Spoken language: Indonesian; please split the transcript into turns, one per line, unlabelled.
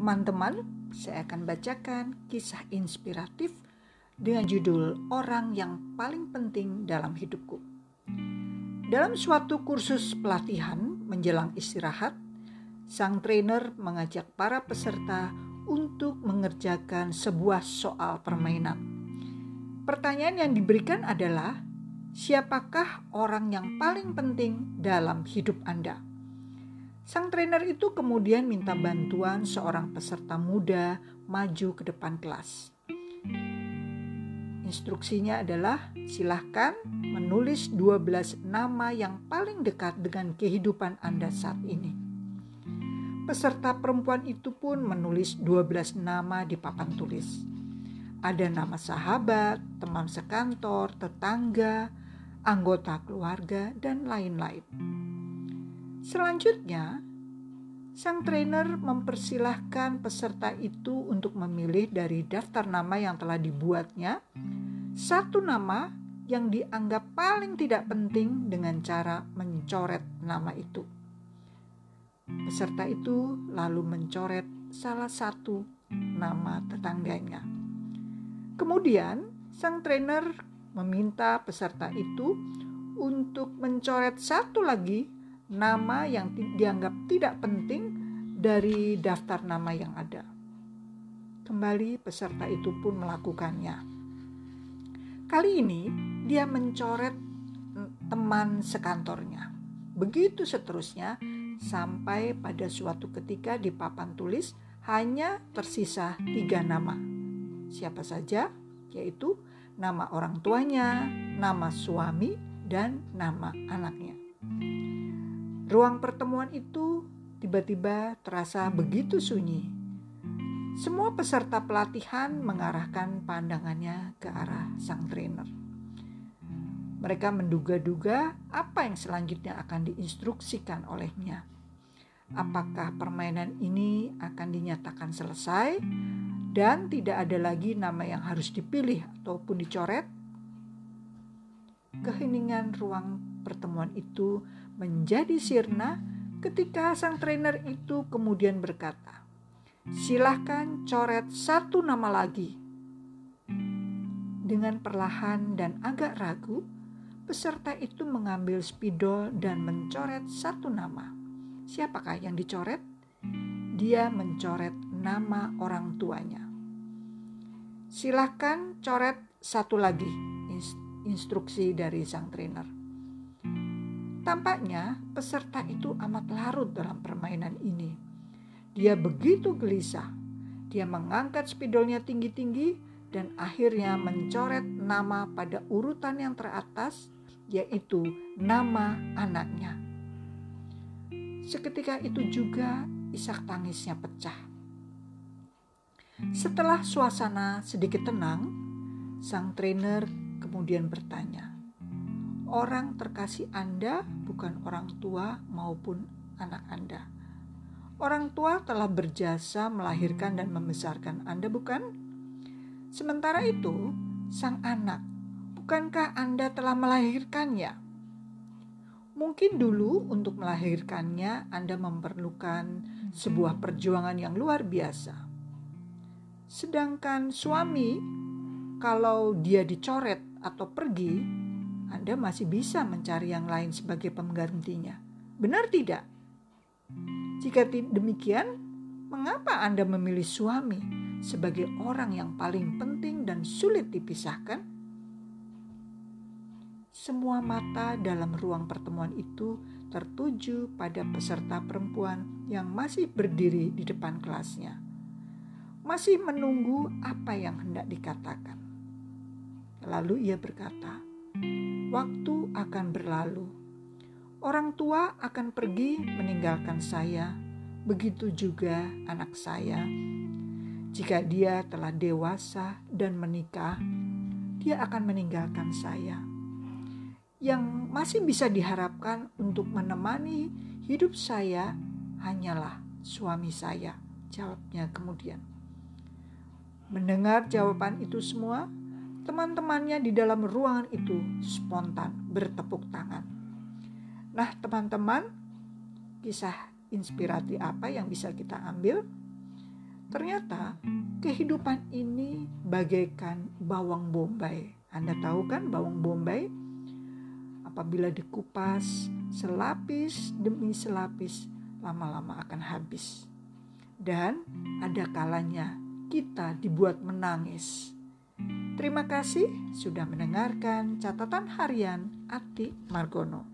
Teman-teman, saya akan bacakan kisah inspiratif dengan judul Orang yang Paling Penting dalam Hidupku. Dalam suatu kursus pelatihan menjelang istirahat, sang trainer mengajak para peserta untuk mengerjakan sebuah soal permainan. Pertanyaan yang diberikan adalah, siapakah orang yang paling penting dalam hidup Anda? Sang trainer itu kemudian minta bantuan seorang peserta muda maju ke depan kelas. Instruksinya adalah, silahkan menulis 12 nama yang paling dekat dengan kehidupan Anda saat ini. Peserta perempuan itu pun menulis 12 nama di papan tulis. Ada nama sahabat, teman sekantor, tetangga, anggota keluarga, dan lain-lain. Selanjutnya, sang trainer mempersilahkan peserta itu untuk memilih dari daftar nama yang telah dibuatnya satu nama yang dianggap paling tidak penting dengan cara mencoret nama itu. Peserta itu lalu mencoret salah satu nama tetangganya. Kemudian, sang trainer meminta peserta itu untuk mencoret satu lagi nama yang dianggap tidak penting dari daftar nama yang ada. Kembali peserta itu pun melakukannya. Kali ini dia mencoret teman sekantornya. Begitu seterusnya sampai pada suatu ketika di papan tulis hanya tersisa 3 nama. Siapa saja? Yaitu nama orang tuanya, nama suami, dan nama anaknya. Ruang pertemuan itu tiba-tiba terasa begitu sunyi. Semua peserta pelatihan mengarahkan pandangannya ke arah sang trainer. Mereka menduga-duga apa yang selanjutnya akan diinstruksikan olehnya. Apakah permainan ini akan dinyatakan selesai dan tidak ada lagi nama yang harus dipilih ataupun dicoret? Keheningan ruang pertemuan itu menjadi sirna ketika sang trainer itu kemudian berkata, silahkan coret satu nama lagi. Dengan perlahan dan agak ragu, peserta itu mengambil spidol dan mencoret satu nama. Siapakah yang dicoret? Dia mencoret nama orang tuanya. Silahkan coret satu lagi, instruksi dari sang trainer. Tampaknya peserta itu amat larut dalam permainan ini. Dia begitu gelisah. Dia mengangkat spidolnya tinggi-tinggi dan akhirnya mencoret nama pada urutan yang teratas, yaitu nama anaknya. Seketika itu juga isak tangisnya pecah. Setelah suasana sedikit tenang, sang trainer kemudian bertanya, orang terkasih Anda bukan orang tua maupun anak Anda. Orang tua telah berjasa melahirkan dan membesarkan Anda, bukan? Sementara itu, sang anak, bukankah Anda telah melahirkannya? Mungkin dulu untuk melahirkannya Anda memerlukan sebuah perjuangan yang luar biasa. Sedangkan suami, kalau dia dicoret atau pergi, Anda masih bisa mencari yang lain sebagai penggantinya. Benar tidak? Jika demikian, mengapa Anda memilih suami sebagai orang yang paling penting dan sulit dipisahkan? Semua mata dalam ruang pertemuan itu tertuju pada peserta perempuan yang masih berdiri di depan kelasnya. Masih menunggu apa yang hendak dikatakan. Lalu ia berkata, waktu akan berlalu. Orang tua akan pergi meninggalkan saya, begitu juga anak saya. Jika dia telah dewasa dan menikah, dia akan meninggalkan saya. Yang masih bisa diharapkan untuk menemani hidup saya hanyalah suami saya, jawabnya kemudian. Mendengar jawaban itu semua, teman-temannya di dalam ruangan itu spontan bertepuk tangan. Nah, teman-teman, kisah inspiratif apa yang bisa kita ambil? Ternyata kehidupan ini bagaikan bawang bombay. Anda tahu kan bawang bombay? Apabila dikupas selapis demi selapis, lama-lama akan habis. Dan ada kalanya kita dibuat menangis. Terima kasih sudah mendengarkan catatan harian Ati Margono.